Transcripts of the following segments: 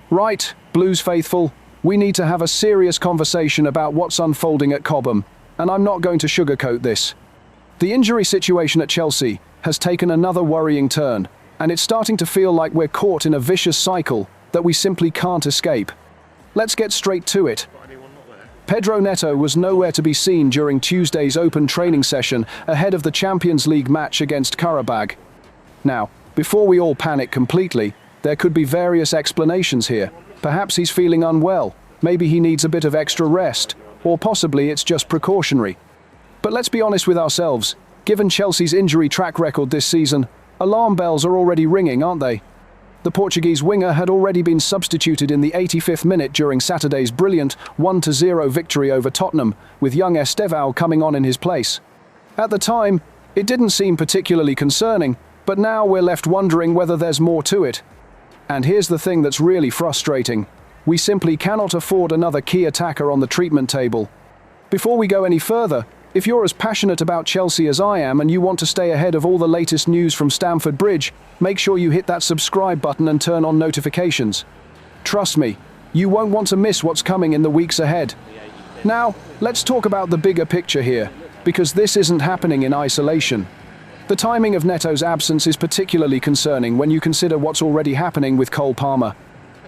Right, Blues faithful, we need to have a serious conversation about what's unfolding at Cobham, and I'm not going to sugarcoat this. The injury situation at Chelsea has taken another worrying turn, and it's starting to feel like we're caught in a vicious cycle that we simply can't escape. Let's get straight to it. Pedro Neto was nowhere to be seen during Tuesday's open training session ahead of the Champions League match against Carabag. Now, before we all panic completely, there could be various explanations here. Perhaps he's feeling unwell, maybe he needs a bit of extra rest, or possibly it's just precautionary. But let's be honest with ourselves, given Chelsea's injury track record this season, alarm bells are already ringing, aren't they? The Portuguese winger had already been substituted in the 85th minute during Saturday's brilliant 1-0 victory over Tottenham, with young Estevao coming on in his place. At the time, it didn't seem particularly concerning, but now we're left wondering whether there's more to it. And here's the thing that's really frustrating. We simply cannot afford another key attacker on the treatment table. Before we go any further, if you're as passionate about Chelsea as I am and you want to stay ahead of all the latest news from Stamford Bridge, make sure you hit that subscribe button and turn on notifications. Trust me, you won't want to miss what's coming in the weeks ahead. Now, let's talk about the bigger picture here, because this isn't happening in isolation. The timing of Neto's absence is particularly concerning when you consider what's already happening with Cole Palmer.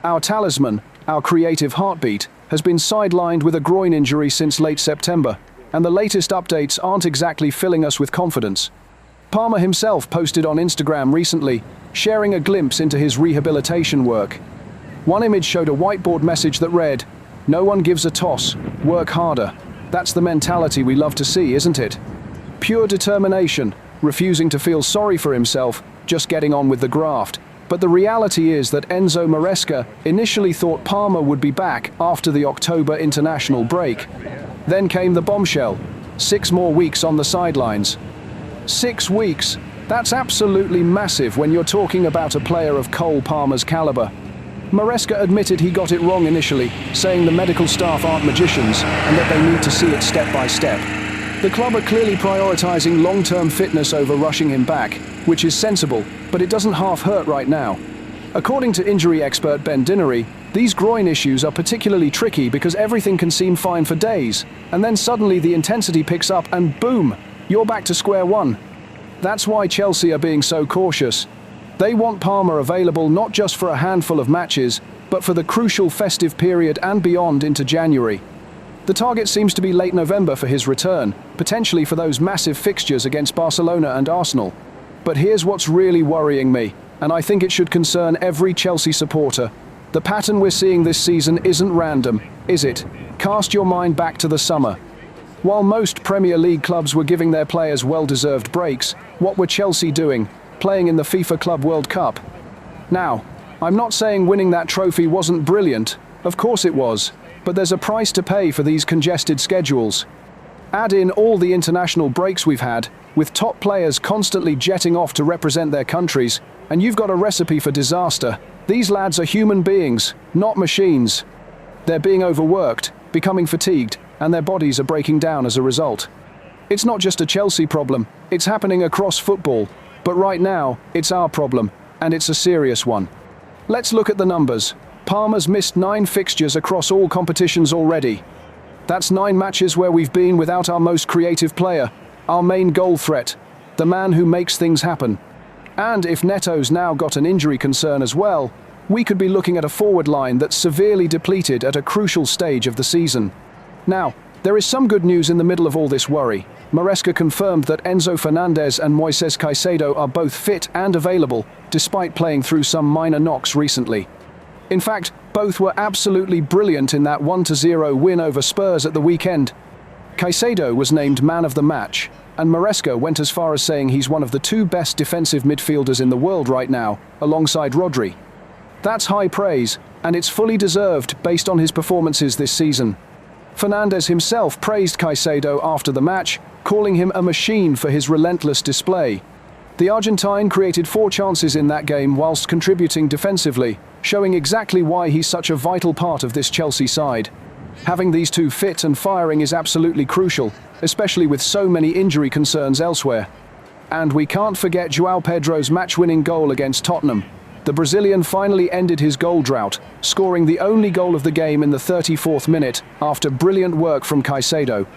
Our talisman, our creative heartbeat, has been sidelined with a groin injury since late September, and the latest updates aren't exactly filling us with confidence. Palmer himself posted on Instagram recently, sharing a glimpse into his rehabilitation work. One image showed a whiteboard message that read, "No one gives a toss, work harder." That's the mentality we love to see, isn't it? Pure determination, refusing to feel sorry for himself, just getting on with the graft. But the reality is that Enzo Maresca initially thought Palmer would be back after the October international break. Then came the bombshell, 6 more weeks on the sidelines. 6 weeks? That's absolutely massive when you're talking about a player of Cole Palmer's caliber. Maresca admitted he got it wrong initially, saying the medical staff aren't magicians and that they need to see it step by step. The club are clearly prioritizing long-term fitness over rushing him back, which is sensible, but it doesn't half hurt right now. According to injury expert Ben Dinnery, these groin issues are particularly tricky because everything can seem fine for days, and then suddenly the intensity picks up and boom, you're back to square one. That's why Chelsea are being so cautious. They want Palmer available not just for a handful of matches, but for the crucial festive period and beyond into January. The target seems to be late November for his return, potentially for those massive fixtures against Barcelona and Arsenal. But here's what's really worrying me, and I think it should concern every Chelsea supporter. The pattern we're seeing this season isn't random, is it? Cast your mind back to the summer. While most Premier League clubs were giving their players well-deserved breaks, what were Chelsea doing? Playing in the FIFA Club World Cup. Now, I'm not saying winning that trophy wasn't brilliant, of course it was. But there's a price to pay for these congested schedules. Add in all the international breaks we've had, with top players constantly jetting off to represent their countries, and you've got a recipe for disaster. These lads are human beings, not machines. They're being overworked, becoming fatigued, and their bodies are breaking down as a result. It's not just a Chelsea problem, it's happening across football. But right now, it's our problem, and it's a serious one. Let's look at the numbers. Palmer's missed 9 fixtures across all competitions already. That's 9 matches where we've been without our most creative player, our main goal threat, the man who makes things happen. And if Neto's now got an injury concern as well, we could be looking at a forward line that's severely depleted at a crucial stage of the season. Now, there is some good news in the middle of all this worry. Maresca confirmed that Enzo Fernandez and Moises Caicedo are both fit and available, despite playing through some minor knocks recently. In fact, both were absolutely brilliant in that 1-0 win over Spurs at the weekend. Caicedo was named man of the match, and Maresca went as far as saying he's one of the 2 best defensive midfielders in the world right now, alongside Rodri. That's high praise, and it's fully deserved based on his performances this season. Fernandez himself praised Caicedo after the match, calling him a machine for his relentless display. The Argentine created 4 chances in that game whilst contributing defensively, showing exactly why he's such a vital part of this Chelsea side. Having these 2 fit and firing is absolutely crucial, especially with so many injury concerns elsewhere. And we can't forget João Pedro's match-winning goal against Tottenham. The Brazilian finally ended his goal drought, scoring the only goal of the game in the 34th minute after brilliant work from Caicedo.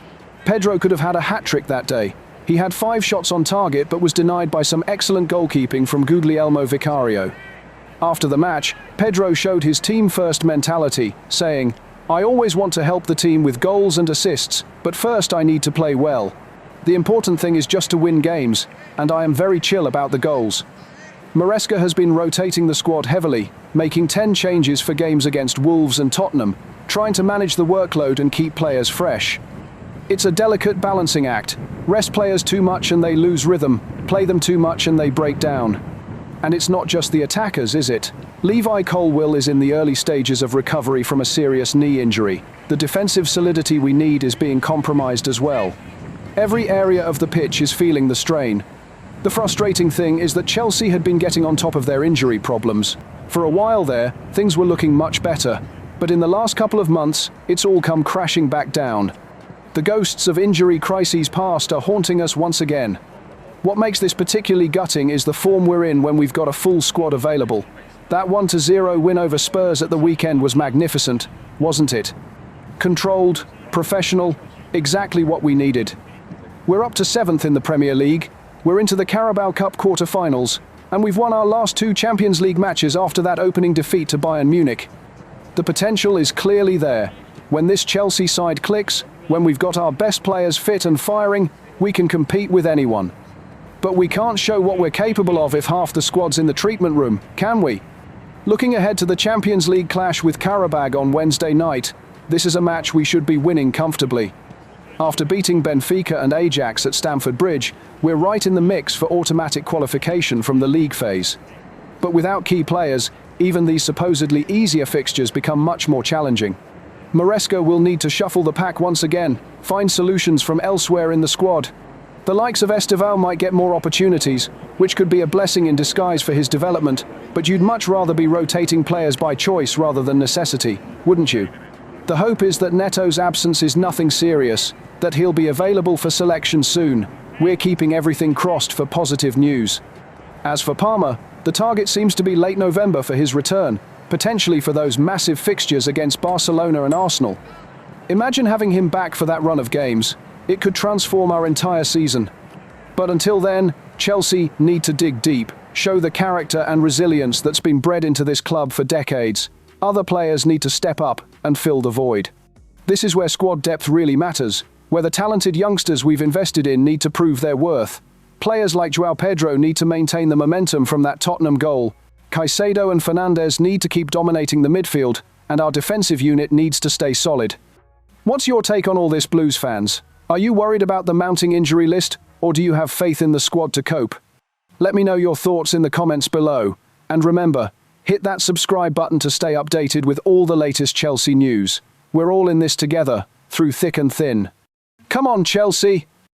Pedro could have had a hat-trick that day. He had 5 shots on target but was denied by some excellent goalkeeping from Guglielmo Vicario. After the match, Pedro showed his team-first mentality, saying, "I always want to help the team with goals and assists, but first I need to play well. The important thing is just to win games, and I am very chill about the goals." Maresca has been rotating the squad heavily, making 10 changes for games against Wolves and Tottenham, trying to manage the workload and keep players fresh. It's a delicate balancing act. Rest players too much and they lose rhythm, play them too much and they break down. And it's not just the attackers, is it? Levi Colwill is in the early stages of recovery from a serious knee injury. The defensive solidity we need is being compromised as well. Every area of the pitch is feeling the strain. The frustrating thing is that Chelsea had been getting on top of their injury problems. For a while there, things were looking much better, but in the last couple of months, it's all come crashing back down. The ghosts of injury crises past are haunting us once again. What makes this particularly gutting is the form we're in when we've got a full squad available. That 1-0 win over Spurs at the weekend was magnificent, wasn't it? Controlled, professional, exactly what we needed. We're up to 7th in the Premier League, we're into the Carabag Cup quarter-finals, and we've won our last 2 Champions League matches after that opening defeat to Bayern Munich. The potential is clearly there. When this Chelsea side clicks, when we've got our best players fit and firing, we can compete with anyone. But we can't show what we're capable of if half the squad's in the treatment room, can we? Looking ahead to the Champions League clash with Carabag on Wednesday night, this is a match we should be winning comfortably. After beating Benfica and Ajax at Stamford Bridge, we're right in the mix for automatic qualification from the league phase. But without key players, even these supposedly easier fixtures become much more challenging. Maresca will need to shuffle the pack once again, find solutions from elsewhere in the squad. The likes of Esteval might get more opportunities, which could be a blessing in disguise for his development, but you'd much rather be rotating players by choice rather than necessity, wouldn't you? The hope is that Neto's absence is nothing serious, that he'll be available for selection soon. We're keeping everything crossed for positive news. As for Palmer, the target seems to be late November for his return, potentially for those massive fixtures against Barcelona and Arsenal. Imagine having him back for that run of games. It could transform our entire season. But until then, Chelsea need to dig deep, show the character and resilience that's been bred into this club for decades. Other players need to step up and fill the void. This is where squad depth really matters, where the talented youngsters we've invested in need to prove their worth. Players like João Pedro need to maintain the momentum from that Tottenham goal. Caicedo and Fernandes need to keep dominating the midfield, and our defensive unit needs to stay solid. What's your take on all this, Blues fans? Are you worried about the mounting injury list, or do you have faith in the squad to cope? Let me know your thoughts in the comments below. And remember, hit that subscribe button to stay updated with all the latest Chelsea news. We're all in this together, through thick and thin. Come on, Chelsea!